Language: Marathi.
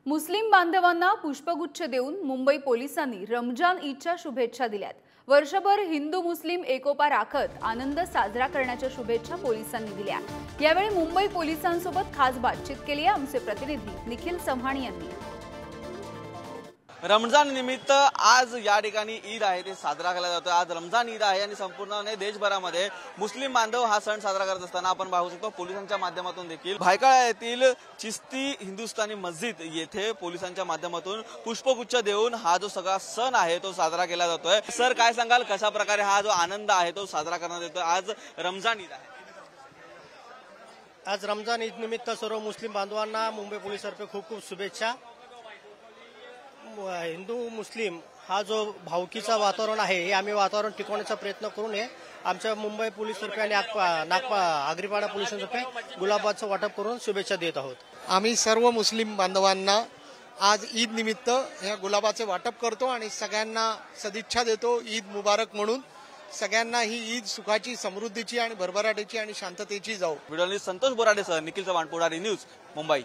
मुस्लिम बांधवांना पुष्पगुच्छ देऊन मुंबई पोलिसांनी रमजान ईदच्या शुभेच्छा दिल्यात। वर्षभर हिंदू मुस्लिम एकोपा राखत आनंद साजरा करण्याच्या शुभेच्छा पोलिसांनी दिल्या। यावेळी मुंबई पोलिसांसोबत खास बातचीत केली आहे आमचे प्रतिनिधी निखिल चव्हाण यांनी। रमजान निमित्त आज या ठिकाणी ईद आहे ते साजरा केला जातो। आज रमजान ईद आहे आणि संपूर्ण देशभरामध्ये मुस्लिम बांधव हा सण साजरा करत असताना आपण पाहू शकतो पोलिसांच्या माध्यमातून देखील भायखळा येथील चिश्ती हिंदुस्थानी मस्जिद येथे पोलिसांच्या माध्यमातून पुष्पगुच्छ देऊन हा जो सगळा सण आहे तो साजरा केला जातोय। सर काय सांगाल, कशा प्रकारे हा जो आनंद आहे तो साजरा करण्यात येतोय? आज रमजान ईद आहे। आज रमजान ईद निमित्त सर्व मुस्लिम बांधवांना मुंबई पोलिसांतर्फे खूप खूप शुभेच्छा। हिंदू मुस्लिम हा जो भावकीचा वातावरण आहे हे आम्ही वातावरण टिकवण्याचा प्रयत्न करून आमच्या मुंबई पोलीसतर्फे आणि आगरीपाडा पोलिसांतर्फे गुलाबाचं वाटप करून शुभेच्छा देत आहोत। आम्ही सर्व मुस्लिम बांधवांना आज ईद निमित्त या गुलाबाचे वाटप करतो आणि सगळ्यांना सदिच्छा देतो ईद मुबारक म्हणून। सगळ्यांना ही ईद सुखाची, समृद्धीची आणि भरभराटीची आणि शांततेची जाओ। व्हिडिओ संतोष बोराडे सर, निखिल चव्हाण, पुढारी न्यूज, मुंबई।